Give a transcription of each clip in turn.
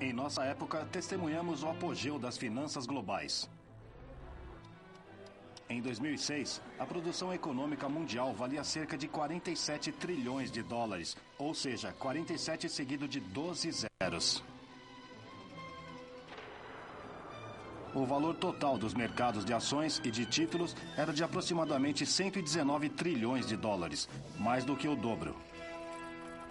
Em nossa época, testemunhamos o apogeu das finanças globais. Em 2006, a produção econômica mundial valia cerca de 47 trilhões de dólares, ou seja, 47 seguido de 12 zeros. O valor total dos mercados de ações e de títulos era de aproximadamente 119 trilhões de dólares, mais do que o dobro.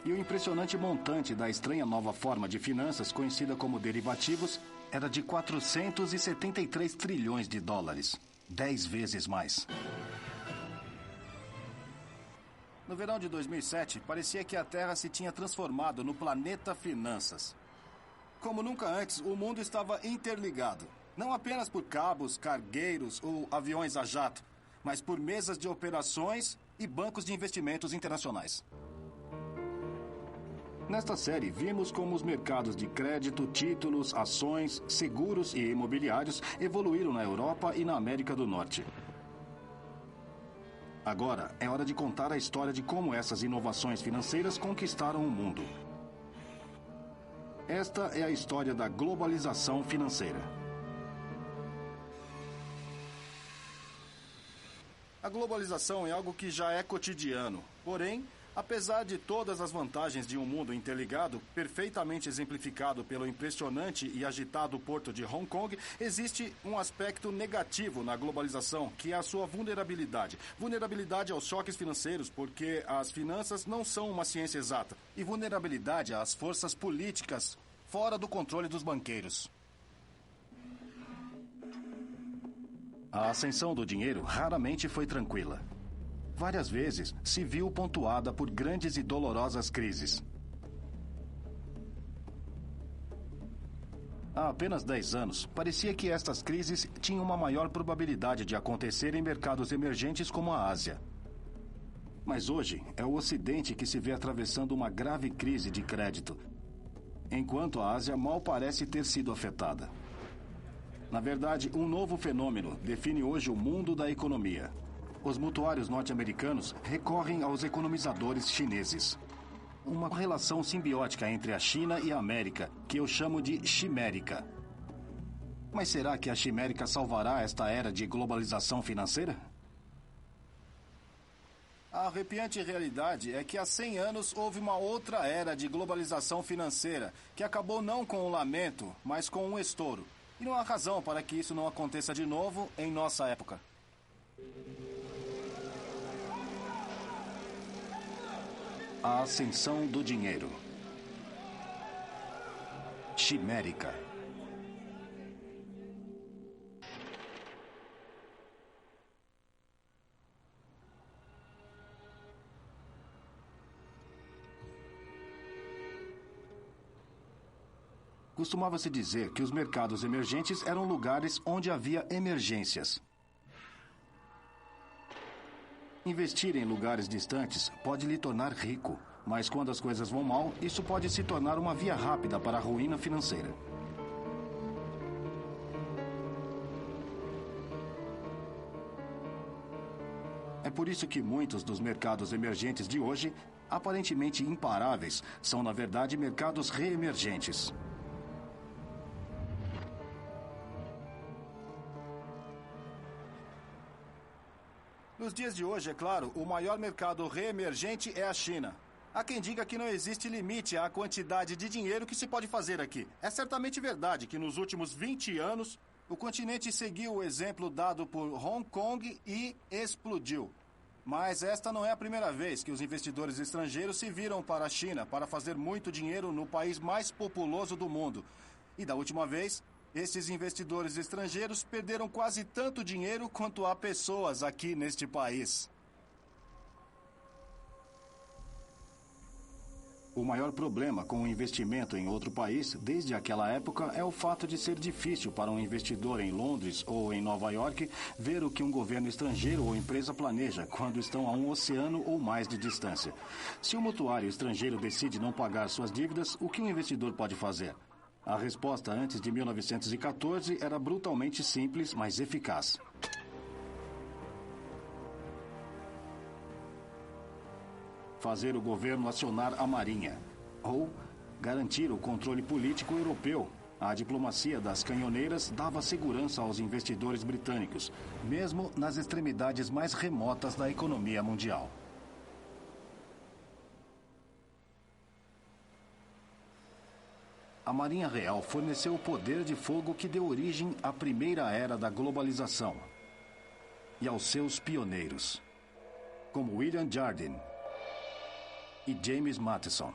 E o impressionante montante da estranha nova forma de finanças, conhecida como derivativos, era de 473 trilhões de dólares, 10 vezes mais. No verão de 2007, parecia que a Terra se tinha transformado no planeta Finanças. Como nunca antes, o mundo estava interligado. Não apenas por cabos, cargueiros ou aviões a jato, mas por mesas de operações e bancos de investimentos internacionais. Nesta série, vimos como os mercados de crédito, títulos, ações, seguros e imobiliários evoluíram na Europa e na América do Norte. Agora, é hora de contar a história de como essas inovações financeiras conquistaram o mundo. Esta é a história da globalização financeira. A globalização é algo que já é cotidiano. Porém, apesar de todas as vantagens de um mundo interligado, perfeitamente exemplificado pelo impressionante e agitado porto de Hong Kong, existe um aspecto negativo na globalização, que é a sua vulnerabilidade. Vulnerabilidade aos choques financeiros, porque as finanças não são uma ciência exata. E vulnerabilidade às forças políticas fora do controle dos banqueiros. A ascensão do dinheiro raramente foi tranquila. Várias vezes se viu pontuada por grandes e dolorosas crises. Há apenas 10 anos, parecia que estas crises tinham uma maior probabilidade de acontecer em mercados emergentes como a Ásia. Mas hoje é o Ocidente que se vê atravessando uma grave crise de crédito, enquanto a Ásia mal parece ter sido afetada. Na verdade, um novo fenômeno define hoje o mundo da economia. Os mutuários norte-americanos recorrem aos economizadores chineses. Uma relação simbiótica entre a China e a América, que eu chamo de chimérica. Mas será que a chimérica salvará esta era de globalização financeira? A arrepiante realidade é que há 100 anos houve uma outra era de globalização financeira, que acabou não com um lamento, mas com um estouro. E não há razão para que isso não aconteça de novo em nossa época. A ascensão do dinheiro. Chimérica. Costumava-se dizer que os mercados emergentes eram lugares onde havia emergências. Investir em lugares distantes pode lhe tornar rico, mas quando as coisas vão mal, isso pode se tornar uma via rápida para a ruína financeira. É por isso que muitos dos mercados emergentes de hoje, aparentemente imparáveis, são na verdade mercados reemergentes. Nos dias de hoje, é claro, o maior mercado reemergente é a China. Há quem diga que não existe limite à quantidade de dinheiro que se pode fazer aqui. É certamente verdade que nos últimos 20 anos, o continente seguiu o exemplo dado por Hong Kong e explodiu. Mas esta não é a primeira vez que os investidores estrangeiros se viram para a China para fazer muito dinheiro no país mais populoso do mundo. E da última vez, esses investidores estrangeiros perderam quase tanto dinheiro quanto há pessoas aqui neste país. O maior problema com o investimento em outro país, desde aquela época, é o fato de ser difícil para um investidor em Londres ou em Nova York ver o que um governo estrangeiro ou empresa planeja quando estão a um oceano ou mais de distância. Se o mutuário estrangeiro decide não pagar suas dívidas, o que um investidor pode fazer? A resposta antes de 1914 era brutalmente simples, mas eficaz. Fazer o governo acionar a Marinha. Ou Garantir o controle político europeu. A diplomacia das canhoneiras dava segurança aos investidores britânicos, mesmo nas extremidades mais remotas da economia mundial. A Marinha Real forneceu o poder de fogo que deu origem à primeira era da globalização e aos seus pioneiros, como William Jardine e James Matheson.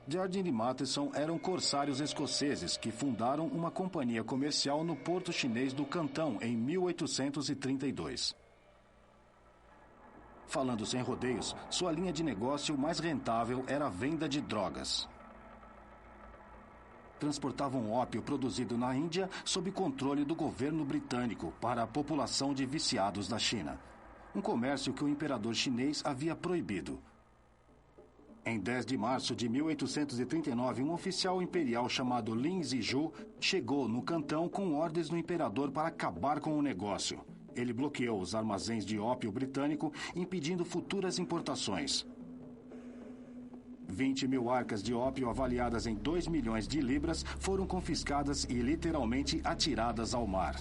Jardine e Matheson eram corsários escoceses que fundaram uma companhia comercial no porto chinês do Cantão em 1832. Falando sem rodeios, sua linha de negócio mais rentável era a venda de drogas. Transportavam ópio produzido na Índia sob controle do governo britânico para a população de viciados da China, um comércio que o imperador chinês havia proibido. Em 10 de março de 1839, um oficial imperial chamado Lin Zizhu chegou no Cantão com ordens do imperador para acabar com o negócio. Ele bloqueou os armazéns de ópio britânico, impedindo futuras importações. 20 mil arcas de ópio avaliadas em 2 milhões de libras foram confiscadas e literalmente atiradas ao mar.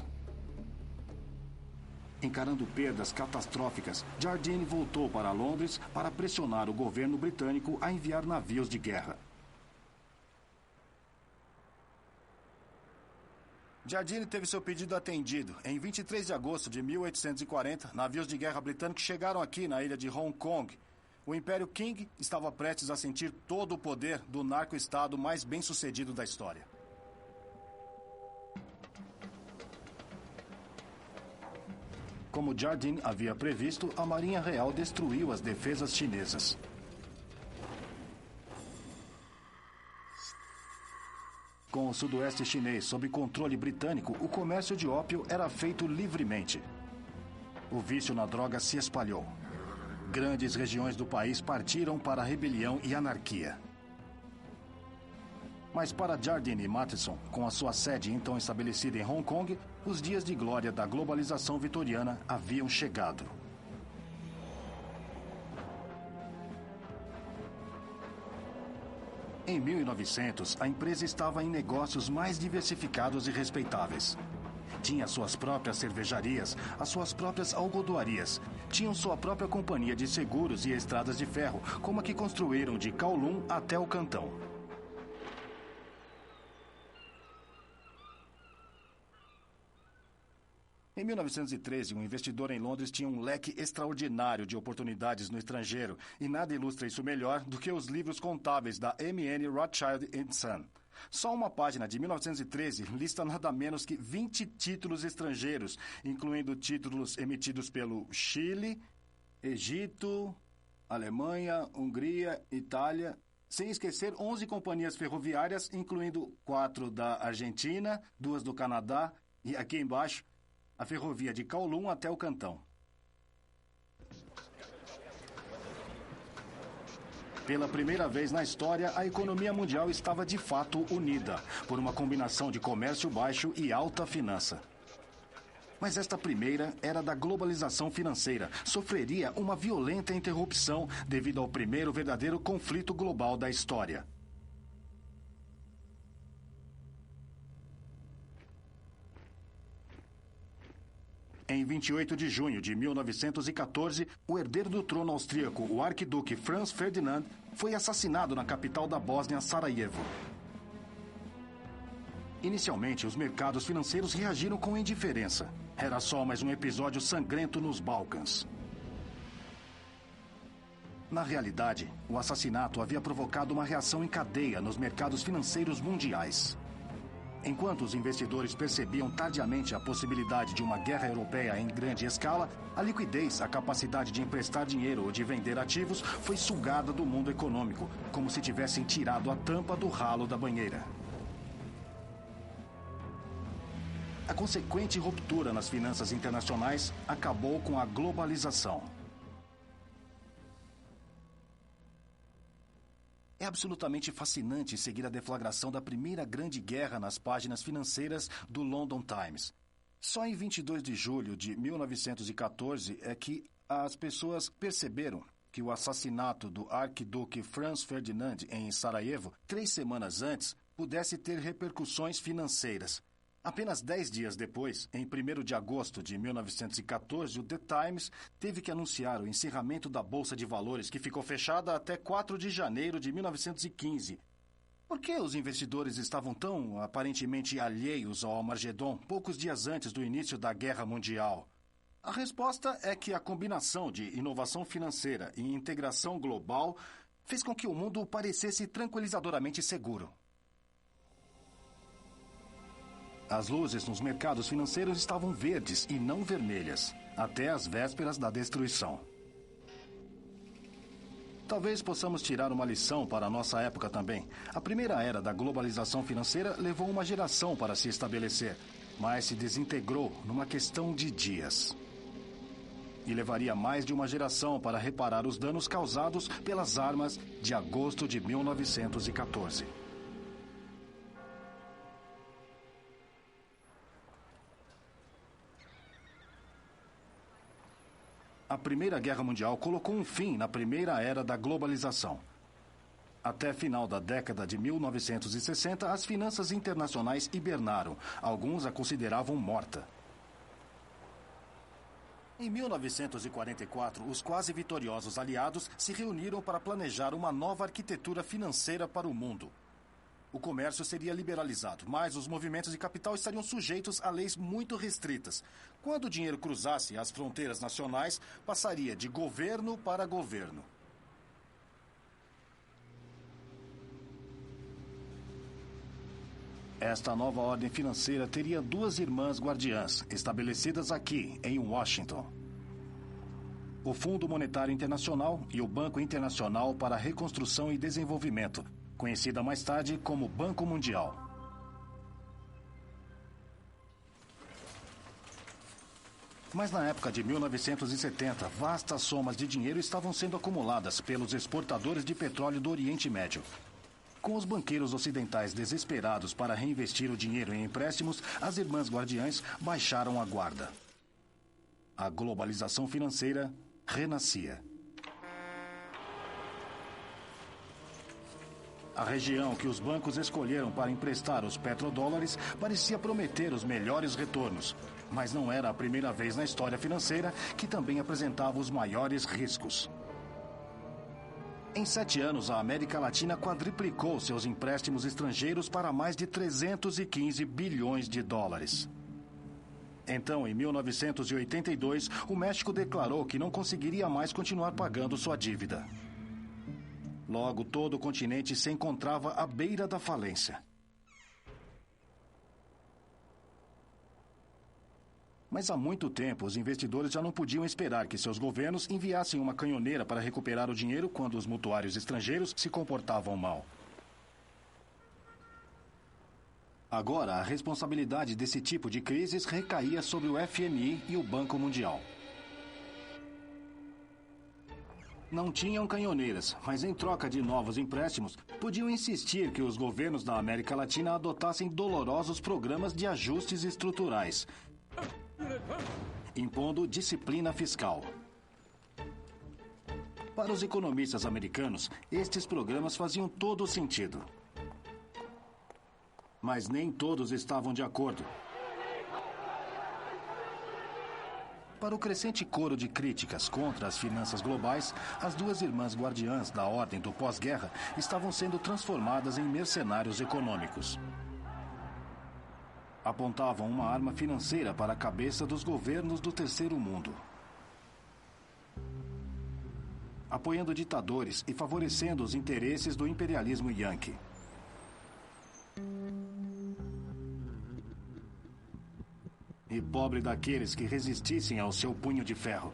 Encarando perdas catastróficas, Jardine voltou para Londres para pressionar o governo britânico a enviar navios de guerra. Jardine teve seu pedido atendido. Em 23 de agosto de 1840, navios de guerra britânicos chegaram aqui na ilha de Hong Kong. O Império Qing estava prestes a sentir todo o poder do narco-estado mais bem-sucedido da história. Como Jardine havia previsto, a Marinha Real destruiu as defesas chinesas. Com o sudoeste chinês sob controle britânico, o comércio de ópio era feito livremente. O vício na droga se espalhou. Grandes regiões do país partiram para a rebelião e anarquia. Mas para Jardine e Matheson, com a sua sede então estabelecida em Hong Kong, os dias de glória da globalização vitoriana haviam chegado. Em 1900, a empresa estava em negócios mais diversificados e respeitáveis. Tinha suas próprias cervejarias, as suas próprias algodoarias. Tinham sua própria companhia de seguros e estradas de ferro, como a que construíram de Kowloon até o Cantão. Em 1913, um investidor em Londres tinha um leque extraordinário de oportunidades no estrangeiro, e nada ilustra isso melhor do que os livros contábeis da M.N. Rothschild & Son. Só uma página de 1913 lista nada menos que 20 títulos estrangeiros, incluindo títulos emitidos pelo Chile, Egito, Alemanha, Hungria, Itália, sem esquecer 11 companhias ferroviárias, incluindo 4 da Argentina, 2 do Canadá e, aqui embaixo, a ferrovia de Kowloon até o Cantão. Pela primeira vez na história, a economia mundial estava de fato unida, por uma combinação de comércio baixo e alta finança. Mas esta primeira era da globalização financeira. Sofreria uma violenta interrupção devido ao primeiro verdadeiro conflito global da história. Em 28 de junho de 1914, o herdeiro do trono austríaco, o arquiduque Franz Ferdinand, foi assassinado na capital da Bósnia, Sarajevo. Inicialmente, os mercados financeiros reagiram com indiferença. Era só mais um episódio sangrento nos Balcãs. Na realidade, o assassinato havia provocado uma reação em cadeia nos mercados financeiros mundiais. Enquanto os investidores percebiam tardiamente a possibilidade de uma guerra europeia em grande escala, a liquidez, a capacidade de emprestar dinheiro ou de vender ativos, foi sugada do mundo econômico, como se tivessem tirado a tampa do ralo da banheira. A consequente ruptura nas finanças internacionais acabou com a globalização. É absolutamente fascinante seguir a deflagração da primeira grande guerra nas páginas financeiras do London Times. Só em 22 de julho de 1914 é que as pessoas perceberam que o assassinato do arquiduque Franz Ferdinand em Sarajevo, 3 semanas antes, pudesse ter repercussões financeiras. Apenas 10 dias depois, em 1º de agosto de 1914, o The Times teve que anunciar o encerramento da Bolsa de Valores, que ficou fechada até 4 de janeiro de 1915. Por que os investidores estavam tão aparentemente alheios ao Armagedon poucos dias antes do início da Guerra Mundial? A resposta é que a combinação de inovação financeira e integração global fez com que o mundo parecesse tranquilizadoramente seguro. As luzes nos mercados financeiros estavam verdes e não vermelhas, até as vésperas da destruição. Talvez possamos tirar uma lição para a nossa época também. A primeira era da globalização financeira levou uma geração para se estabelecer, mas se desintegrou numa questão de dias. E levaria mais de uma geração para reparar os danos causados pelas armas de agosto de 1914. A Primeira Guerra Mundial colocou um fim na primeira era da globalização. Até final da década de 1960, as finanças internacionais hibernaram. Alguns a consideravam morta. Em 1944, os quase vitoriosos aliados se reuniram para planejar uma nova arquitetura financeira para o mundo. O comércio seria liberalizado, mas os movimentos de capital estariam sujeitos a leis muito restritas. Quando o dinheiro cruzasse as fronteiras nacionais, passaria de governo para governo. Esta nova ordem financeira teria 2 irmãs guardiãs, estabelecidas aqui, em Washington. O Fundo Monetário Internacional e o Banco Internacional para a Reconstrução e Desenvolvimento, conhecida mais tarde como Banco Mundial. Mas na época de 1970, vastas somas de dinheiro estavam sendo acumuladas pelos exportadores de petróleo do Oriente Médio. Com os banqueiros ocidentais desesperados para reinvestir o dinheiro em empréstimos, as irmãs guardiãs baixaram a guarda. A globalização financeira renascia. A região que os bancos escolheram para emprestar os petrodólares parecia prometer os melhores retornos, mas não era a primeira vez na história financeira que também apresentava os maiores riscos. Em 7 anos, a América Latina quadruplicou seus empréstimos estrangeiros para mais de 315 bilhões de dólares. Então, em 1982, o México declarou que não conseguiria mais continuar pagando sua dívida. Logo, todo o continente se encontrava à beira da falência. Mas há muito tempo, os investidores já não podiam esperar que seus governos enviassem uma canhoneira para recuperar o dinheiro quando os mutuários estrangeiros se comportavam mal. Agora, a responsabilidade desse tipo de crises recaía sobre o FMI e o Banco Mundial. Não tinham canhoneiras, mas em troca de novos empréstimos, podiam insistir que os governos da América Latina adotassem dolorosos programas de ajustes estruturais, impondo disciplina fiscal. Para os economistas americanos, estes programas faziam todo o sentido. Mas nem todos estavam de acordo. Para o crescente coro de críticas contra as finanças globais, as 2 irmãs guardiãs da ordem do pós-guerra estavam sendo transformadas em mercenários econômicos. Apontavam uma arma financeira para a cabeça dos governos do terceiro mundo, apoiando ditadores e favorecendo os interesses do imperialismo yanqui. E pobre daqueles que resistissem ao seu punho de ferro.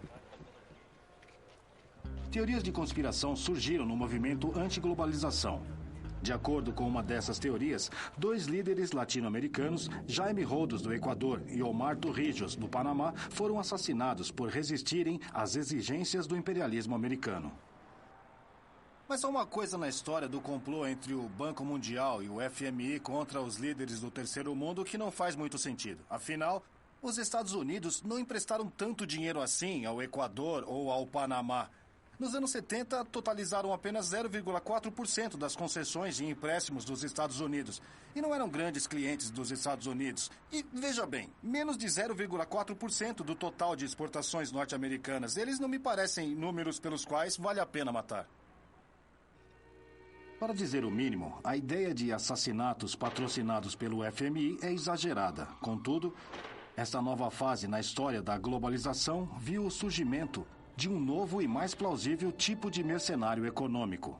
Teorias de conspiração surgiram no movimento anti-globalização. De acordo com uma dessas teorias, 2 líderes latino-americanos, Jaime Rodos, do Equador, e Omar Torrijos, do Panamá, foram assassinados por resistirem às exigências do imperialismo americano. Mas há uma coisa na história do complô entre o Banco Mundial e o FMI contra os líderes do terceiro mundo que não faz muito sentido. Afinal, os Estados Unidos não emprestaram tanto dinheiro assim ao Equador ou ao Panamá. Nos anos 70, totalizaram apenas 0,4% das concessões e empréstimos dos Estados Unidos. E não eram grandes clientes dos Estados Unidos. E, veja bem, menos de 0,4% do total de exportações norte-americanas. Eles não me parecem números pelos quais vale a pena matar. Para dizer o mínimo, a ideia de assassinatos patrocinados pelo FMI é exagerada. Contudo, esta nova fase na história da globalização viu o surgimento de um novo e mais plausível tipo de mercenário econômico.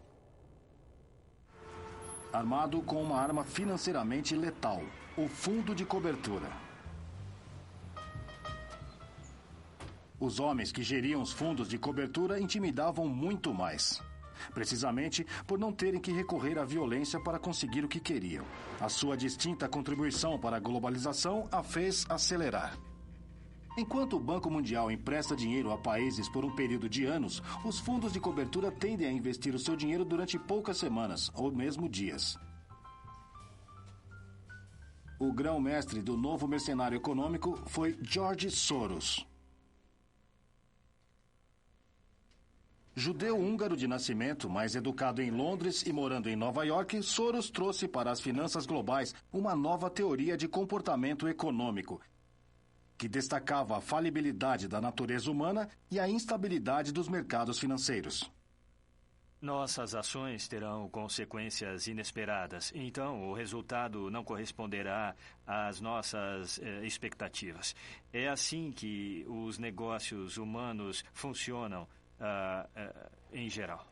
Armado com uma arma financeiramente letal, o fundo de cobertura. Os homens que geriam os fundos de cobertura intimidavam muito mais. Precisamente por não terem que recorrer à violência para conseguir o que queriam. A sua distinta contribuição para a globalização a fez acelerar. Enquanto o Banco Mundial empresta dinheiro a países por um período de anos, os fundos de cobertura tendem a investir o seu dinheiro durante poucas semanas, ou mesmo dias. O grão-mestre do novo mercenário econômico foi George Soros. Judeu húngaro de nascimento, mas educado em Londres e morando em Nova York, Soros trouxe para as finanças globais uma nova teoria de comportamento econômico, que destacava a falibilidade da natureza humana e a instabilidade dos mercados financeiros. Nossas ações terão consequências inesperadas, então o resultado não corresponderá às nossas expectativas. É assim que os negócios humanos funcionam em geral.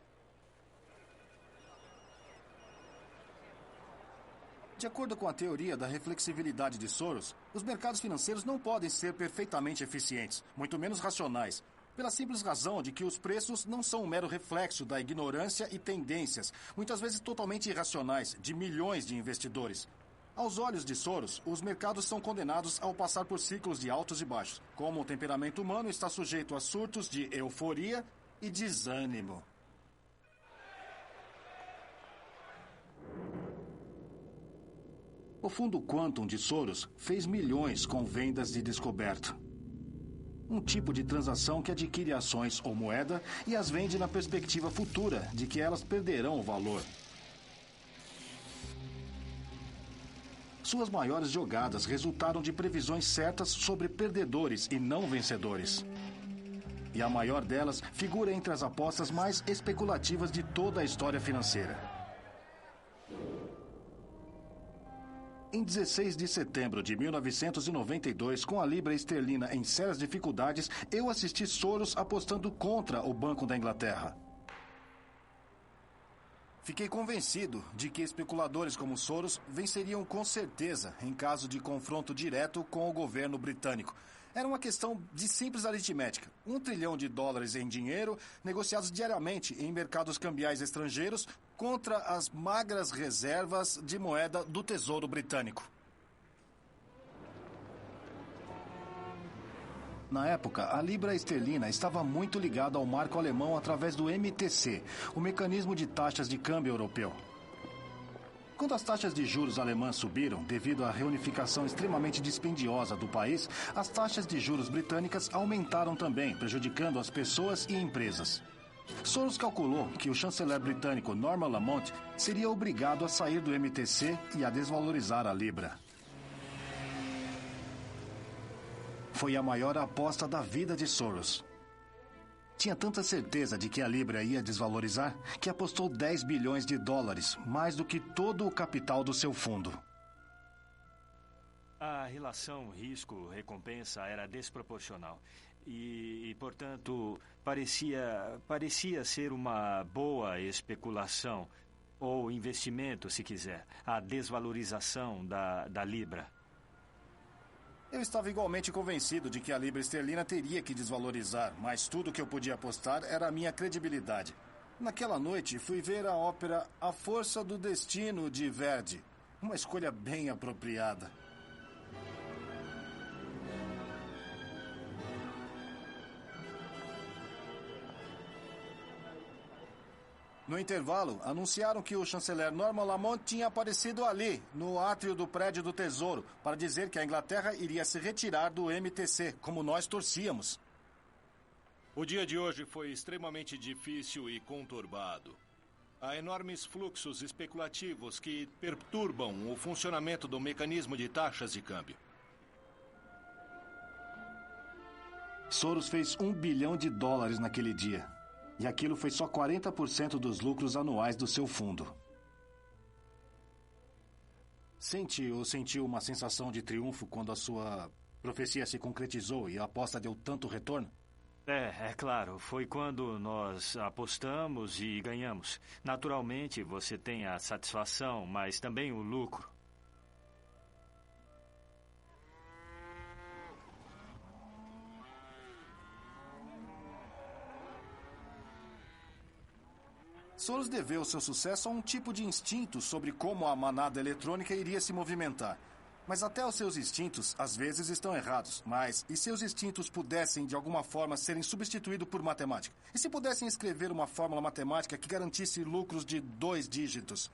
De acordo com a teoria da reflexibilidade de Soros, os mercados financeiros não podem ser perfeitamente eficientes, muito menos racionais, pela simples razão de que os preços não são um mero reflexo da ignorância e tendências, muitas vezes totalmente irracionais, de milhões de investidores. Aos olhos de Soros, os mercados são condenados ao passar por ciclos de altos e baixos, como o temperamento humano está sujeito a surtos de euforia e desânimo. O fundo Quantum de Soros fez milhões com vendas de descoberto. Um tipo de transação que adquire ações ou moeda e as vende na perspectiva futura de que elas perderão o valor. Suas maiores jogadas resultaram de previsões certas sobre perdedores e não vencedores. E a maior delas figura entre as apostas mais especulativas de toda a história financeira. Em 16 de setembro de 1992, com a libra esterlina em sérias dificuldades, eu assisti Soros apostando contra o Banco da Inglaterra. Fiquei convencido de que especuladores como Soros venceriam com certeza em caso de confronto direto com o governo britânico. Era uma questão de simples aritmética. $1 trilhão em dinheiro, negociados diariamente em mercados cambiais estrangeiros, contra as magras reservas de moeda do Tesouro Britânico. Na época, a libra esterlina estava muito ligada ao marco alemão através do MTC, o mecanismo de taxas de câmbio europeu. Quando as taxas de juros alemãs subiram devido à reunificação extremamente dispendiosa do país, as taxas de juros britânicas aumentaram também, prejudicando as pessoas e empresas. Soros calculou que o chanceler britânico Norman Lamont seria obrigado a sair do MTC e a desvalorizar a libra. Foi a maior aposta da vida de Soros. Tinha tanta certeza de que a libra ia desvalorizar que apostou $10 bilhões, mais do que todo o capital do seu fundo. A relação risco-recompensa era desproporcional e, portanto, parecia ser uma boa especulação ou investimento, se quiser, a desvalorização da libra. Eu estava igualmente convencido de que a libra esterlina teria que desvalorizar, mas tudo que eu podia apostar era a minha credibilidade. Naquela noite, fui ver a ópera A Força do Destino, de Verdi. Uma escolha bem apropriada. No intervalo, anunciaram que o chanceler Norman Lamont tinha aparecido ali, no átrio do prédio do Tesouro, para dizer que a Inglaterra iria se retirar do MTC, como nós torcíamos. O dia de hoje foi extremamente difícil e conturbado. Há enormes fluxos especulativos que perturbam o funcionamento do mecanismo de taxas de câmbio. Soros fez $1 bilhão naquele dia. E aquilo foi só 40% dos lucros anuais do seu fundo. Sentiu uma sensação de triunfo quando a sua profecia se concretizou e a aposta deu tanto retorno? É claro. Foi quando nós apostamos e ganhamos. Naturalmente, você tem a satisfação, mas também o lucro. Soros deveu seu sucesso a um tipo de instinto sobre como a manada eletrônica iria se movimentar. Mas até os seus instintos, às vezes, estão errados. Mas e se os instintos pudessem, de alguma forma, serem substituídos por matemática? E se pudessem escrever uma fórmula matemática que garantisse lucros de 2 dígitos?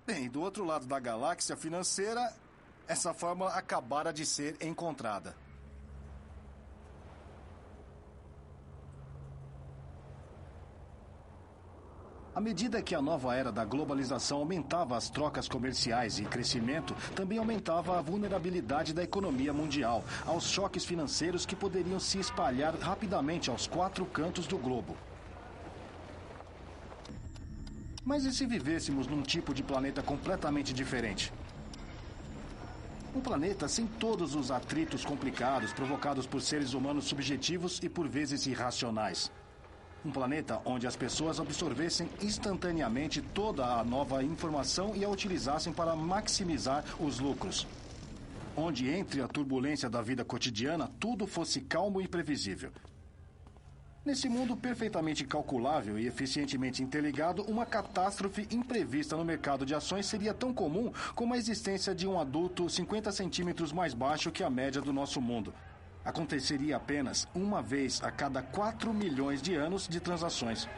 Bem, do outro lado da galáxia financeira, essa fórmula acabara de ser encontrada. À medida que a nova era da globalização aumentava as trocas comerciais e crescimento, também aumentava a vulnerabilidade da economia mundial aos choques financeiros que poderiam se espalhar rapidamente aos 4 cantos do globo. Mas e se vivêssemos num tipo de planeta completamente diferente? Um planeta sem todos os atritos complicados provocados por seres humanos subjetivos e por vezes irracionais. Um planeta onde as pessoas absorvessem instantaneamente toda a nova informação e a utilizassem para maximizar os lucros. Onde, entre a turbulência da vida cotidiana, tudo fosse calmo e previsível. Nesse mundo perfeitamente calculável e eficientemente interligado, uma catástrofe imprevista no mercado de ações seria tão comum como a existência de um adulto 50 centímetros mais baixo que a média do nosso mundo. Aconteceria apenas uma vez a cada 4 milhões de anos de transações.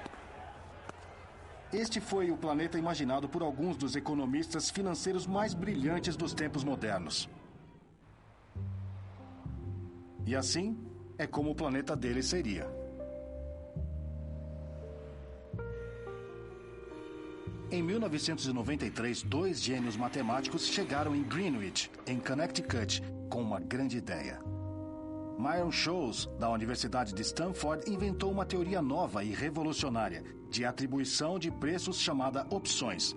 Este foi o planeta imaginado por alguns dos economistas financeiros mais brilhantes dos tempos modernos. E assim é como o planeta dele seria. Em 1993, 2 gênios matemáticos chegaram em Greenwich, em Connecticut, com uma grande ideia. Myron Scholes, da Universidade de Stanford, inventou uma teoria nova e revolucionária de atribuição de preços chamada opções.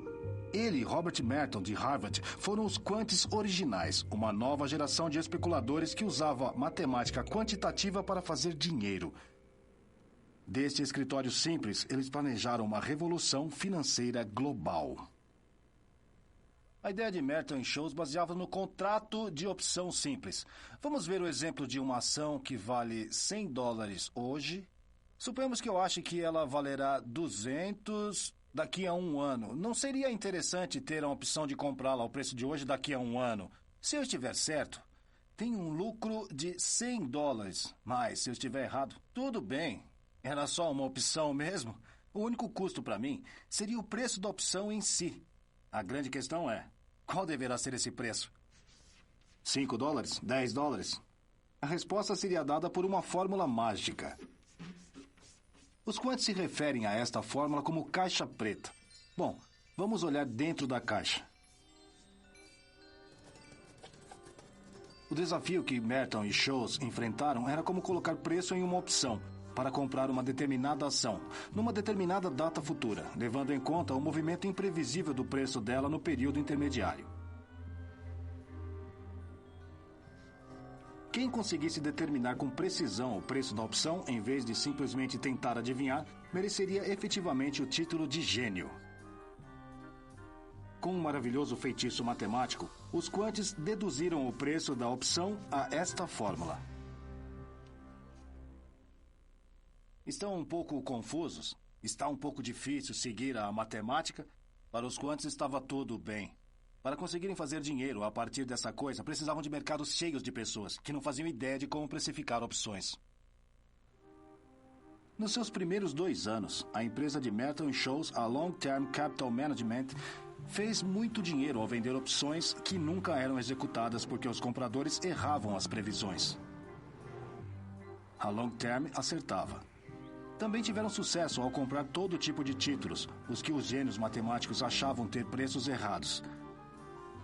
Ele e Robert Merton, de Harvard, foram os quantes originais, uma nova geração de especuladores que usava matemática quantitativa para fazer dinheiro. Deste escritório simples, eles planejaram uma revolução financeira global. A ideia de Merton e Scholes baseava no contrato de opção simples. Vamos ver o exemplo de uma ação que vale $100 hoje. Suponhamos que eu ache que ela valerá 200 daqui a 1 ano. Não seria interessante ter a opção de comprá-la ao preço de hoje daqui a 1 ano? Se eu estiver certo, tenho um lucro de $100. Mas se eu estiver errado, tudo bem. Era só uma opção mesmo. O único custo para mim seria o preço da opção em si. A grande questão é, qual deverá ser esse preço? $5? $10? A resposta seria dada por uma fórmula mágica. Os quantos se referem a esta fórmula como caixa preta. Bom, vamos olhar dentro da caixa. O desafio que Merton e Scholes enfrentaram era como colocar preço em uma opção para comprar uma determinada ação, numa determinada data futura, levando em conta o movimento imprevisível do preço dela no período intermediário. Quem conseguisse determinar com precisão o preço da opção, em vez de simplesmente tentar adivinhar, mereceria efetivamente o título de gênio. Com um maravilhoso feitiço matemático, os quantes deduziram o preço da opção a esta fórmula. Estão um pouco confusos? Está um pouco difícil seguir a matemática? Para os quantos estava tudo bem. Para conseguirem fazer dinheiro a partir dessa coisa, precisavam de mercados cheios de pessoas que não faziam ideia de como precificar opções. Nos seus primeiros 2 anos, a empresa de Merton e Scholes, a Long Term Capital Management, fez muito dinheiro ao vender opções que nunca eram executadas porque os compradores erravam as previsões. A Long Term acertava. Também tiveram sucesso ao comprar todo tipo de títulos, os que os gênios matemáticos achavam ter preços errados.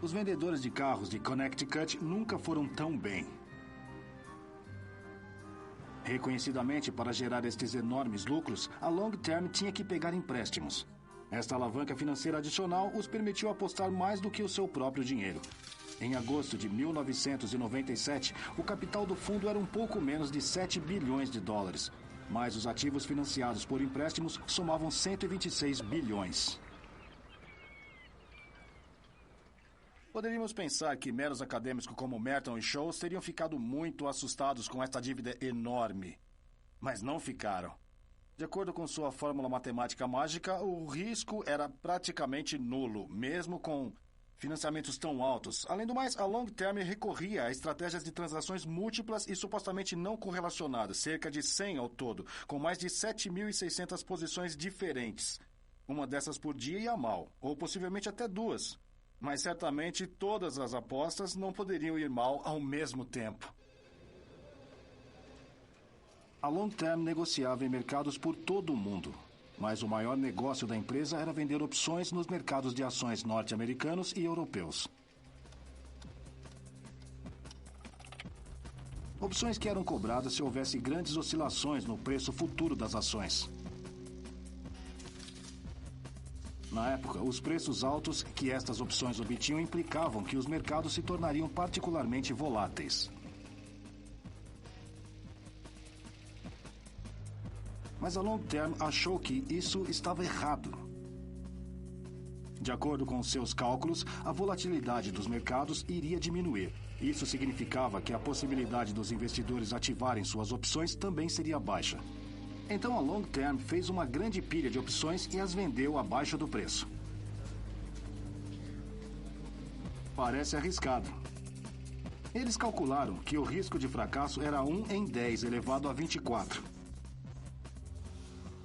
Os vendedores de carros de Connecticut nunca foram tão bem. Reconhecidamente, para gerar estes enormes lucros, a Long Term tinha que pegar empréstimos. Esta alavanca financeira adicional os permitiu apostar mais do que o seu próprio dinheiro. Em agosto de 1997, o capital do fundo era um pouco menos de 7 bilhões de dólares, mas os ativos financiados por empréstimos somavam 126 bilhões. Poderíamos pensar que meros acadêmicos como Merton e Scholes teriam ficado muito assustados com esta dívida enorme. Mas não ficaram. De acordo com sua fórmula matemática mágica, o risco era praticamente nulo, mesmo com financiamentos tão altos. Além do mais, a Long Term recorria a estratégias de transações múltiplas e supostamente não correlacionadas, cerca de 100 ao todo, com mais de 7.600 posições diferentes. Uma dessas por dia ia mal, ou possivelmente até duas. Mas certamente todas as apostas não poderiam ir mal ao mesmo tempo. A Long Term negociava em mercados por todo o mundo, mas o maior negócio da empresa era vender opções nos mercados de ações norte-americanos e europeus. Opções que eram cobradas se houvesse grandes oscilações no preço futuro das ações. Na época, os preços altos que estas opções obtinham implicavam que os mercados se tornariam particularmente voláteis. Mas a Long Term achou que isso estava errado. De acordo com seus cálculos, a volatilidade dos mercados iria diminuir. Isso significava que a possibilidade dos investidores ativarem suas opções também seria baixa. Então a Long Term fez uma grande pilha de opções e as vendeu abaixo do preço. Parece arriscado. Eles calcularam que o risco de fracasso era 1 em 10 elevado a 24.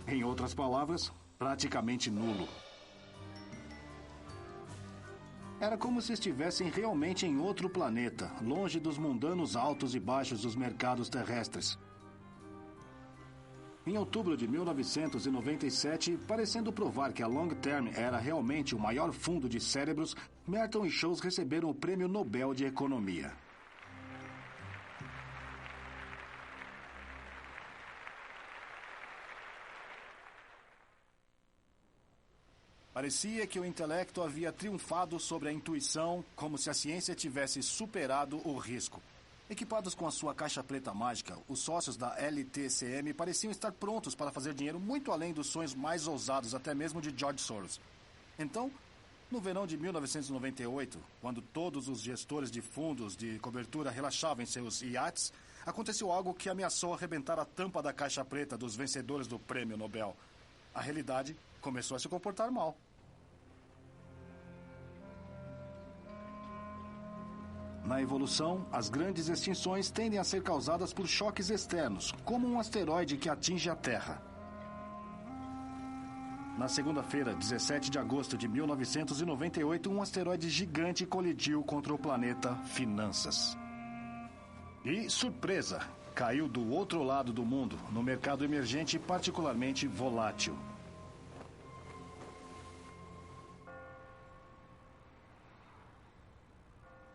Em outras palavras, praticamente nulo. Era como se estivessem realmente em outro planeta, longe dos mundanos altos e baixos dos mercados terrestres. Em outubro de 1997, parecendo provar que a Long Term era realmente o maior fundo de cérebros, Merton e Scholes receberam o Prêmio Nobel de Economia. Parecia que o intelecto havia triunfado sobre a intuição, como se a ciência tivesse superado o risco. Equipados com a sua caixa preta mágica, os sócios da LTCM pareciam estar prontos para fazer dinheiro muito além dos sonhos mais ousados, até mesmo de George Soros. Então, no verão de 1998, quando todos os gestores de fundos de cobertura relaxavam em seus iates, aconteceu algo que ameaçou arrebentar a tampa da caixa preta dos vencedores do Prêmio Nobel. A realidade começou a se comportar mal. Na evolução, as grandes extinções tendem a ser causadas por choques externos, como um asteroide que atinge a Terra. Na segunda-feira, 17 de agosto de 1998, um asteroide gigante colidiu contra o planeta Finanças. E, surpresa, caiu do outro lado do mundo, no mercado emergente particularmente volátil.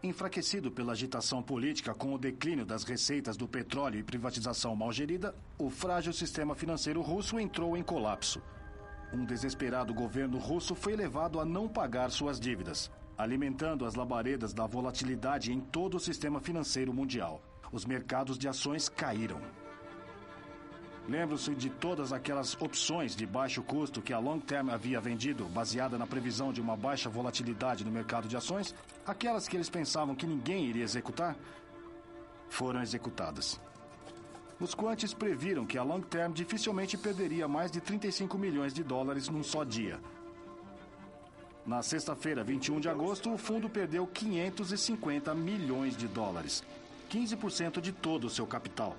Enfraquecido pela agitação política com o declínio das receitas do petróleo e privatização mal gerida, o frágil sistema financeiro russo entrou em colapso. Um desesperado governo russo foi levado a não pagar suas dívidas, alimentando as labaredas da volatilidade em todo o sistema financeiro mundial. Os mercados de ações caíram. Lembram-se de todas aquelas opções de baixo custo que a Long Term havia vendido, baseada na previsão de uma baixa volatilidade no mercado de ações? Aquelas que eles pensavam que ninguém iria executar? Foram executadas. Os quantes previram que a Long Term dificilmente perderia mais de 35 milhões de dólares num só dia. Na sexta-feira, 21 de agosto, o fundo perdeu 550 milhões de dólares, 15% de todo o seu capital.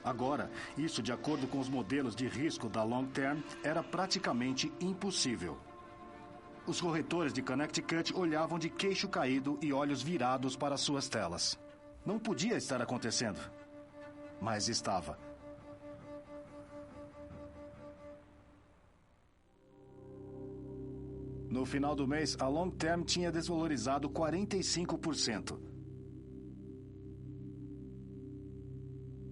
Agora, isso de acordo com os modelos de risco da Long Term, era praticamente impossível. Os corretores de Connecticut olhavam de queixo caído e olhos virados para suas telas. Não podia estar acontecendo. Mas estava. No final do mês, a Long Term tinha desvalorizado 45%.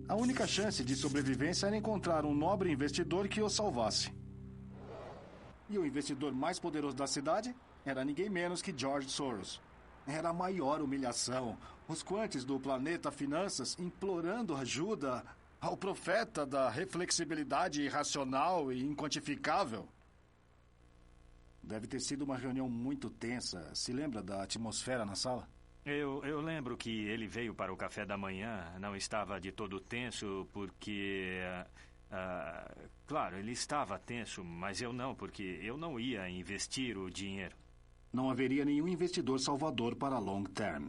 A única chance de sobrevivência era encontrar um nobre investidor que o salvasse. E o investidor mais poderoso da cidade era ninguém menos que George Soros. Era a maior humilhação. Os quantes do planeta Finanças implorando ajuda ao profeta da reflexibilidade irracional e inquantificável. Deve ter sido uma reunião muito tensa. Se lembra da atmosfera na sala? Eu lembro que ele veio para o café da manhã, não estava de todo tenso porque... claro, ele estava tenso, mas eu não, porque eu não ia investir o dinheiro. Não haveria nenhum investidor salvador para a Long Term.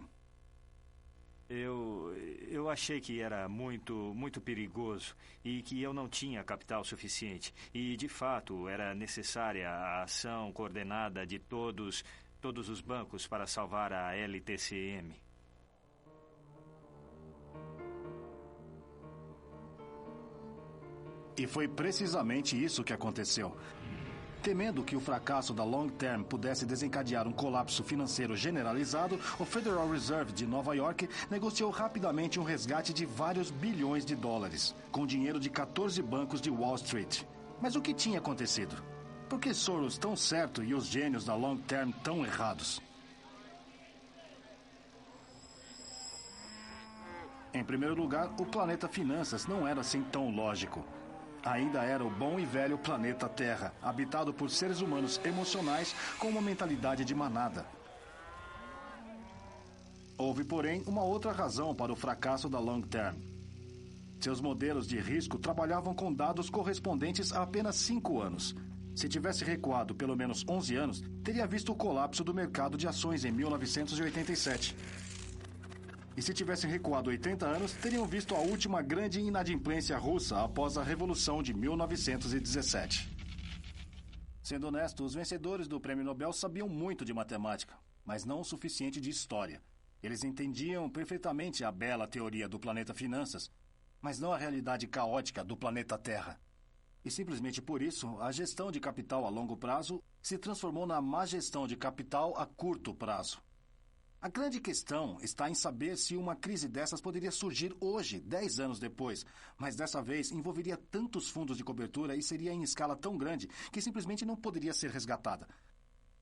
Eu achei que era muito perigoso e que eu não tinha capital suficiente. E, de fato, era necessária a ação coordenada de todos os bancos para salvar a LTCM. E foi precisamente isso que aconteceu. Temendo que o fracasso da Long Term pudesse desencadear um colapso financeiro generalizado, o Federal Reserve de Nova York negociou rapidamente um resgate de vários bilhões de dólares, com dinheiro de 14 bancos de Wall Street. Mas o que tinha acontecido? Por que Soros tão certo e os gênios da Long Term tão errados? Em primeiro lugar, o planeta Finanças não era assim tão lógico. Ainda era o bom e velho planeta Terra, habitado por seres humanos emocionais com uma mentalidade de manada. Houve, porém, uma outra razão para o fracasso da Long Term. Seus modelos de risco trabalhavam com dados correspondentes a apenas 5 anos. Se tivesse recuado pelo menos 11 anos, teria visto o colapso do mercado de ações em 1987. E se tivessem recuado 80 anos, teriam visto a última grande inadimplência russa após a Revolução de 1917. Sendo honesto, os vencedores do Prêmio Nobel sabiam muito de matemática, mas não o suficiente de história. Eles entendiam perfeitamente a bela teoria do planeta Finanças, mas não a realidade caótica do planeta Terra. E simplesmente por isso, a gestão de capital a longo prazo se transformou na má gestão de capital a curto prazo. A grande questão está em saber se uma crise dessas poderia surgir hoje, 10 anos depois, mas dessa vez envolveria tantos fundos de cobertura e seria em escala tão grande que simplesmente não poderia ser resgatada.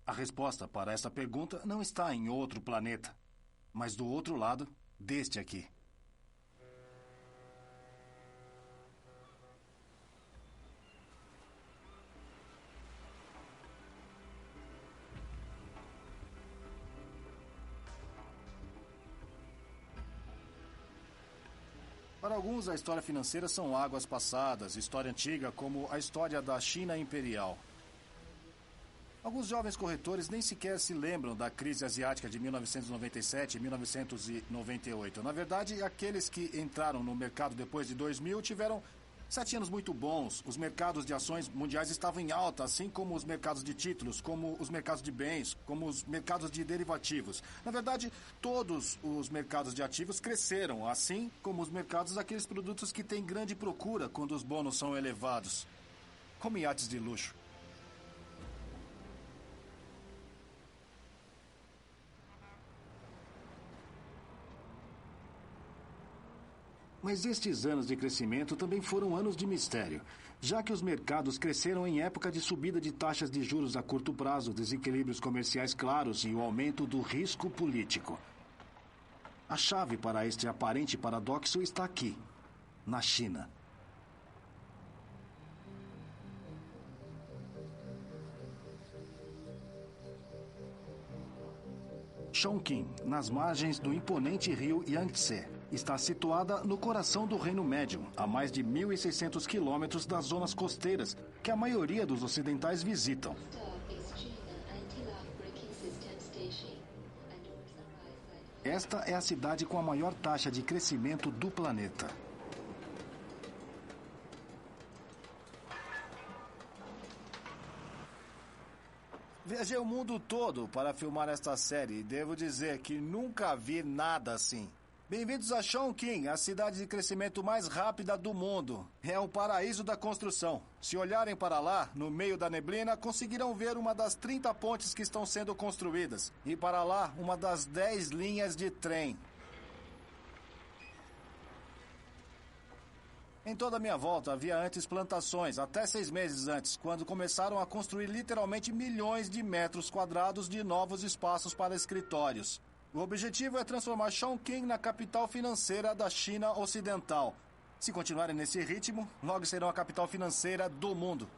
A resposta para essa pergunta não está em outro planeta, mas do outro lado deste aqui. Para alguns, a história financeira são águas passadas, história antiga como a história da China imperial. Alguns jovens corretores nem sequer se lembram da crise asiática de 1997 e 1998. Na verdade, aqueles que entraram no mercado depois de 2000 tiveram 7 anos muito bons. Os mercados de ações mundiais estavam em alta, assim como os mercados de títulos, como os mercados de bens, como os mercados de derivativos. Na verdade, todos os mercados de ativos cresceram, assim como os mercados daqueles produtos que têm grande procura quando os bônus são elevados, como iates de luxo. Mas estes anos de crescimento também foram anos de mistério, já que os mercados cresceram em época de subida de taxas de juros a curto prazo, desequilíbrios comerciais claros e o aumento do risco político. A chave para este aparente paradoxo está aqui, na China. Chongqing, nas margens do imponente rio Yangtze, está situada no coração do Reino Médio, a mais de 1.600 quilômetros das zonas costeiras, que a maioria dos ocidentais visitam. Esta é a cidade com a maior taxa de crescimento do planeta. Viajei o mundo todo para filmar esta série e devo dizer que nunca vi nada assim. Bem-vindos a Chongqing, a cidade de crescimento mais rápida do mundo. É o paraíso da construção. Se olharem para lá, no meio da neblina, conseguirão ver uma das 30 pontes que estão sendo construídas. E para lá, uma das 10 linhas de trem. Em toda a minha volta havia antes plantações, até 6 meses antes, quando começaram a construir literalmente milhões de metros quadrados de novos espaços para escritórios. O objetivo é transformar Chongqing na capital financeira da China Ocidental. Se continuarem nesse ritmo, logo serão a capital financeira do mundo.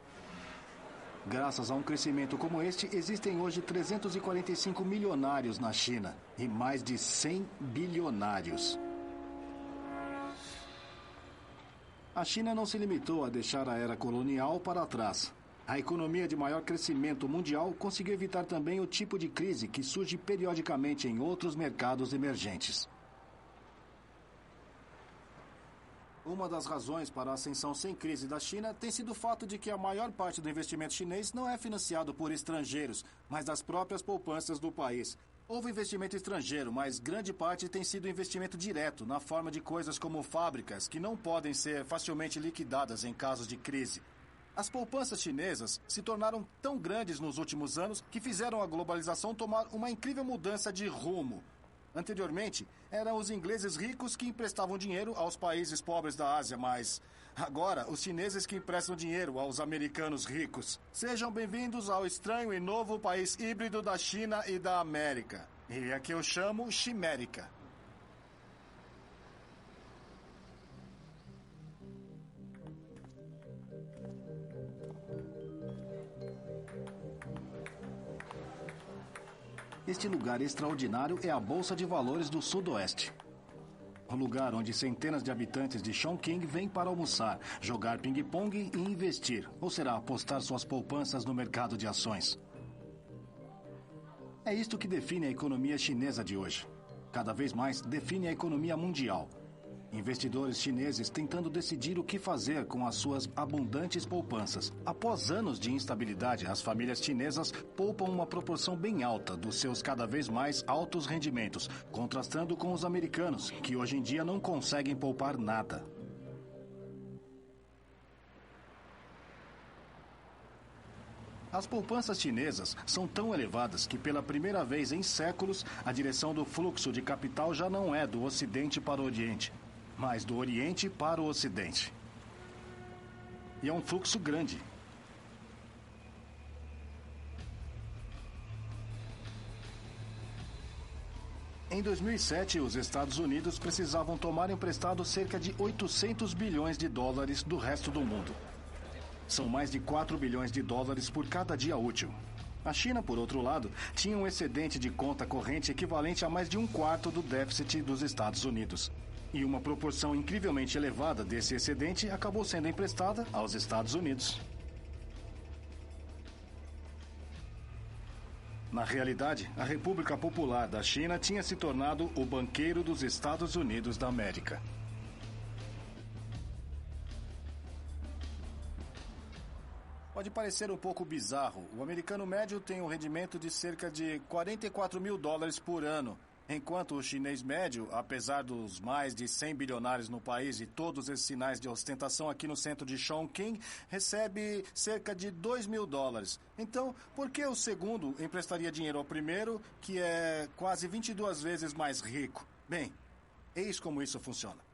Graças a um crescimento como este, existem hoje 345 milionários na China e mais de 100 bilionários. A China não se limitou a deixar a era colonial para trás. A economia de maior crescimento mundial conseguiu evitar também o tipo de crise que surge periodicamente em outros mercados emergentes. Uma das razões para a ascensão sem crise da China tem sido o fato de que a maior parte do investimento chinês não é financiado por estrangeiros, mas das próprias poupanças do país. Houve investimento estrangeiro, mas grande parte tem sido investimento direto, na forma de coisas como fábricas, que não podem ser facilmente liquidadas em casos de crise. As poupanças chinesas se tornaram tão grandes nos últimos anos que fizeram a globalização tomar uma incrível mudança de rumo. Anteriormente, eram os ingleses ricos que emprestavam dinheiro aos países pobres da Ásia, mas agora os chineses que emprestam dinheiro aos americanos ricos. Sejam bem-vindos ao estranho e novo país híbrido da China e da América. E é que eu chamo Chimérica. Este lugar extraordinário é a Bolsa de Valores do Sudoeste. O lugar onde centenas de habitantes de Chongqing vêm para almoçar, jogar ping-pong e investir, ou será apostar suas poupanças no mercado de ações. É isto que define a economia chinesa de hoje. Cada vez mais define a economia mundial. Investidores chineses tentando decidir o que fazer com as suas abundantes poupanças. Após anos de instabilidade, as famílias chinesas poupam uma proporção bem alta dos seus cada vez mais altos rendimentos, contrastando com os americanos, que hoje em dia não conseguem poupar nada. As poupanças chinesas são tão elevadas que, pela primeira vez em séculos, a direção do fluxo de capital já não é do Ocidente para o Oriente, mas do Oriente para o Ocidente. E é um fluxo grande. Em 2007, os Estados Unidos precisavam tomar emprestado cerca de 800 bilhões de dólares do resto do mundo. São mais de 4 bilhões de dólares por cada dia útil. A China, por outro lado, tinha um excedente de conta corrente equivalente a mais de 1/4 do déficit dos Estados Unidos. E uma proporção incrivelmente elevada desse excedente acabou sendo emprestada aos Estados Unidos. Na realidade, a República Popular da China tinha se tornado o banqueiro dos Estados Unidos da América. Pode parecer um pouco bizarro. O americano médio tem um rendimento de cerca de 44 mil dólares por ano, enquanto o chinês médio, apesar dos mais de 100 bilionários no país e todos esses sinais de ostentação aqui no centro de Chongqing, recebe cerca de 2 mil dólares. Então, por que o segundo emprestaria dinheiro ao primeiro, que é quase 22 vezes mais rico? Bem, eis como isso funciona.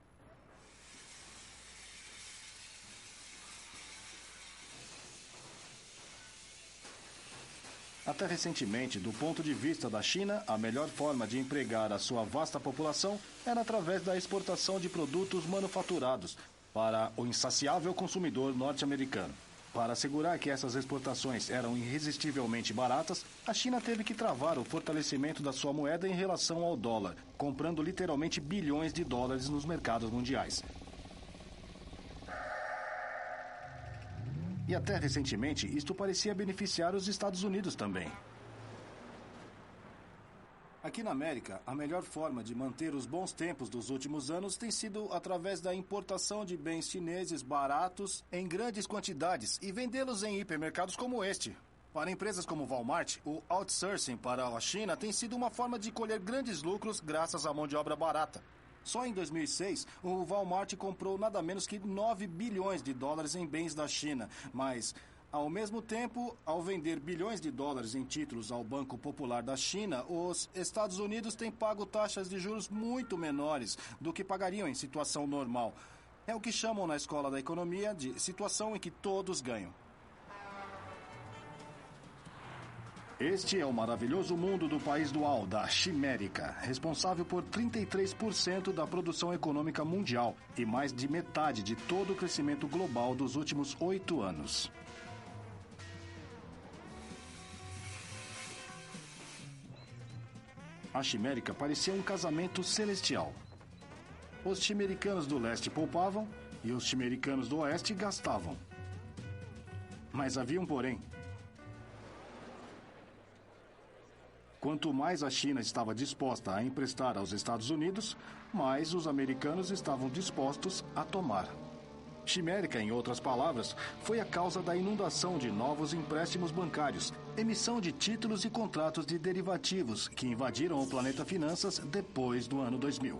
Até recentemente, do ponto de vista da China, a melhor forma de empregar a sua vasta população era através da exportação de produtos manufaturados para o insaciável consumidor norte-americano. Para assegurar que essas exportações eram irresistivelmente baratas, a China teve que travar o fortalecimento da sua moeda em relação ao dólar, comprando literalmente bilhões de dólares nos mercados mundiais. E até recentemente, isto parecia beneficiar os Estados Unidos também. Aqui na América, a melhor forma de manter os bons tempos dos últimos anos tem sido através da importação de bens chineses baratos em grandes quantidades e vendê-los em hipermercados como este. Para empresas como Walmart, o outsourcing para a China tem sido uma forma de colher grandes lucros graças à mão de obra barata. Só em 2006, o Walmart comprou nada menos que 9 bilhões de dólares em bens da China. Mas, ao mesmo tempo, ao vender bilhões de dólares em títulos ao Banco Popular da China, os Estados Unidos têm pago taxas de juros muito menores do que pagariam em situação normal. É o que chamam na escola da economia de situação em que todos ganham. Este é o maravilhoso mundo do país dual, da Chimérica, responsável por 33% da produção econômica mundial e mais de metade de todo o crescimento global dos últimos 8 anos. A Chimérica parecia um casamento celestial. Os chimericanos do leste poupavam e os chimericanos do oeste gastavam. Mas havia um porém. Quanto mais a China estava disposta a emprestar aos Estados Unidos, mais os americanos estavam dispostos a tomar. Chimérica, em outras palavras, foi a causa da inundação de novos empréstimos bancários, emissão de títulos e contratos de derivativos que invadiram o planeta finanças depois do ano 2000.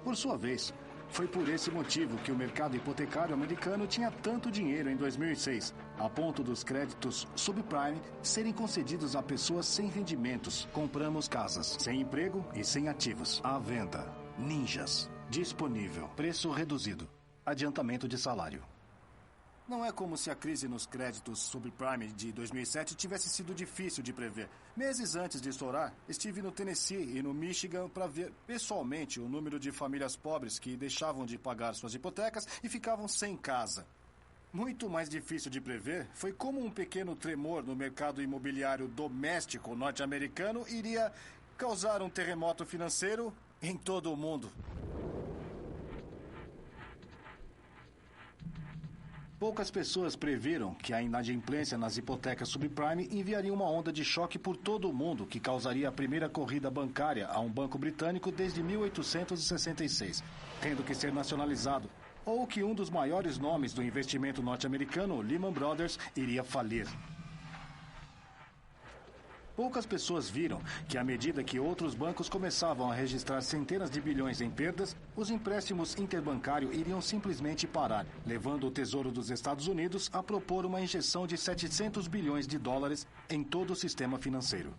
Por sua vez, foi por esse motivo que o mercado hipotecário americano tinha tanto dinheiro em 2006, a ponto dos créditos subprime serem concedidos a pessoas sem rendimentos. Compramos casas, sem emprego e sem ativos. À venda. Ninjas. Disponível. Preço reduzido. Adiantamento de salário. Não é como se a crise nos créditos subprime de 2007 tivesse sido difícil de prever. Meses antes de estourar, estive no Tennessee e no Michigan para ver pessoalmente o número de famílias pobres que deixavam de pagar suas hipotecas e ficavam sem casa. Muito mais difícil de prever foi como um pequeno tremor no mercado imobiliário doméstico norte-americano iria causar um terremoto financeiro em todo o mundo. Poucas pessoas previram que a inadimplência nas hipotecas subprime enviaria uma onda de choque por todo o mundo que causaria a primeira corrida bancária a um banco britânico desde 1866, tendo que ser nacionalizado, ou que um dos maiores nomes do investimento norte-americano, Lehman Brothers, iria falir. Poucas pessoas viram que, à medida que outros bancos começavam a registrar centenas de bilhões em perdas, os empréstimos interbancários iriam simplesmente parar, levando o Tesouro dos Estados Unidos a propor uma injeção de 700 bilhões de dólares em todo o sistema financeiro.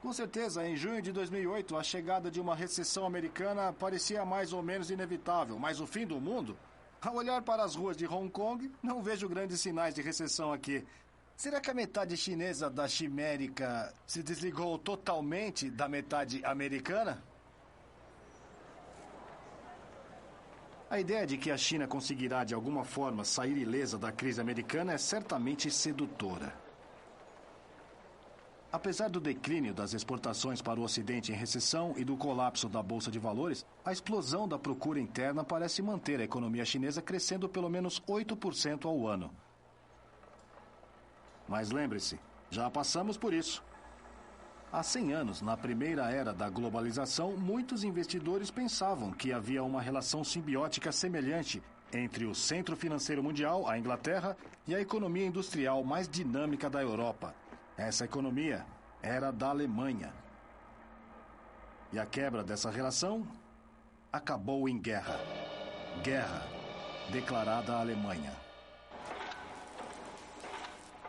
Com certeza, em junho de 2008, a chegada de uma recessão americana parecia mais ou menos inevitável, mas o fim do mundo? Ao olhar para as ruas de Hong Kong, não vejo grandes sinais de recessão aqui. Será que a metade chinesa da Chimérica se desligou totalmente da metade americana? A ideia de que a China conseguirá de alguma forma sair ilesa da crise americana é certamente sedutora. Apesar do declínio das exportações para o Ocidente em recessão e do colapso da Bolsa de Valores, a explosão da procura interna parece manter a economia chinesa crescendo pelo menos 8% ao ano. Mas lembre-se, já passamos por isso. Há 100 anos, na primeira era da globalização, muitos investidores pensavam que havia uma relação simbiótica semelhante entre o centro financeiro mundial, a Inglaterra, e a economia industrial mais dinâmica da Europa. Essa economia era da Alemanha. E a quebra dessa relação acabou em guerra. Guerra declarada à Alemanha.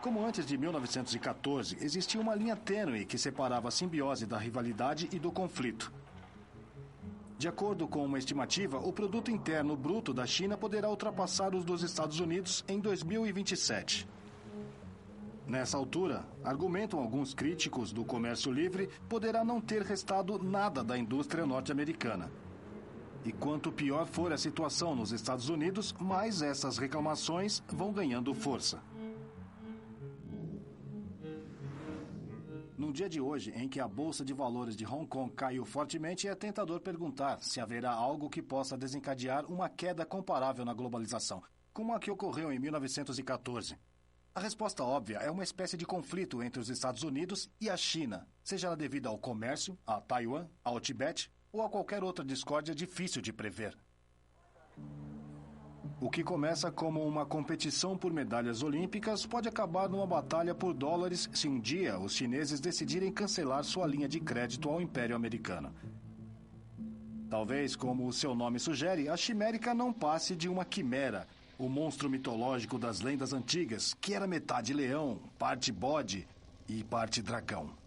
Como antes de 1914, existia uma linha tênue que separava a simbiose da rivalidade e do conflito. De acordo com uma estimativa, o produto interno bruto da China poderá ultrapassar os dos Estados Unidos em 2027. Nessa altura, argumentam alguns críticos do comércio livre, poderá não ter restado nada da indústria norte-americana. E quanto pior for a situação nos Estados Unidos, mais essas reclamações vão ganhando força. No dia de hoje, em que a Bolsa de Valores de Hong Kong caiu fortemente, é tentador perguntar se haverá algo que possa desencadear uma queda comparável na globalização, como a que ocorreu em 1914. A resposta óbvia é uma espécie de conflito entre os Estados Unidos e a China, seja ela devida ao comércio, a Taiwan, ao Tibete ou a qualquer outra discórdia difícil de prever. O que começa como uma competição por medalhas olímpicas pode acabar numa batalha por dólares se um dia os chineses decidirem cancelar sua linha de crédito ao Império Americano. Talvez, como o seu nome sugere, a Chimérica não passe de uma quimera, o monstro mitológico das lendas antigas, que era metade leão, parte bode e parte dragão.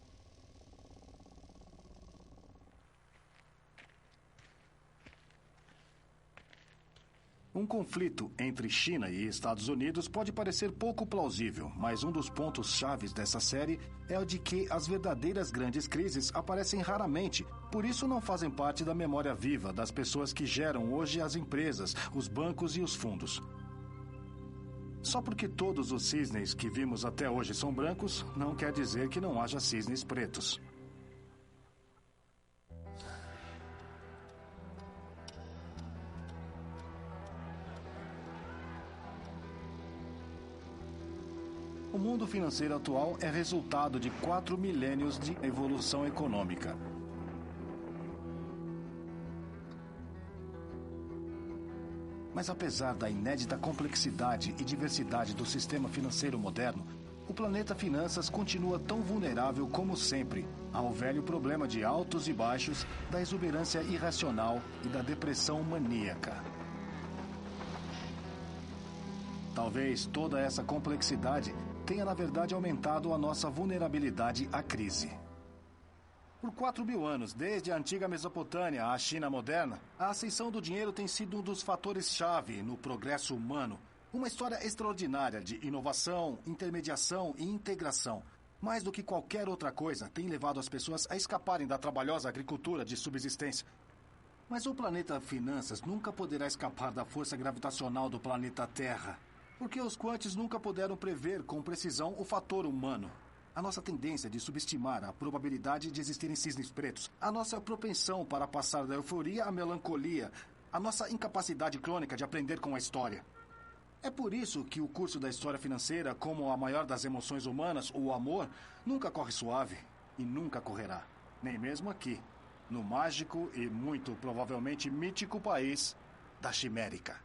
Um conflito entre China e Estados Unidos pode parecer pouco plausível, mas um dos pontos chaves dessa série é o de que as verdadeiras grandes crises aparecem raramente, por isso não fazem parte da memória viva das pessoas que geram hoje as empresas, os bancos e os fundos. Só porque todos os cisnes que vimos até hoje são brancos, não quer dizer que não haja cisnes pretos. O mundo financeiro atual é resultado de 4 milênios de evolução econômica. Mas apesar da inédita complexidade e diversidade do sistema financeiro moderno, o planeta Finanças continua tão vulnerável como sempre ao velho problema de altos e baixos, da exuberância irracional e da depressão maníaca. Talvez toda essa complexidade tenha, na verdade, aumentado a nossa vulnerabilidade à crise. Por 4.000 anos, desde a antiga Mesopotâmia à China moderna, a ascensão do dinheiro tem sido um dos fatores-chave no progresso humano. Uma história extraordinária de inovação, intermediação e integração. Mais do que qualquer outra coisa, tem levado as pessoas a escaparem da trabalhosa agricultura de subsistência. Mas o planeta Finanças nunca poderá escapar da força gravitacional do planeta Terra. Porque os quantes nunca puderam prever com precisão o fator humano. A nossa tendência de subestimar a probabilidade de existirem cisnes pretos, a nossa propensão para passar da euforia à melancolia, a nossa incapacidade crônica de aprender com a história. É por isso que o curso da história financeira, como a maior das emoções humanas, o amor, nunca corre suave e nunca correrá. Nem mesmo aqui, no mágico e muito provavelmente mítico país da Chimérica.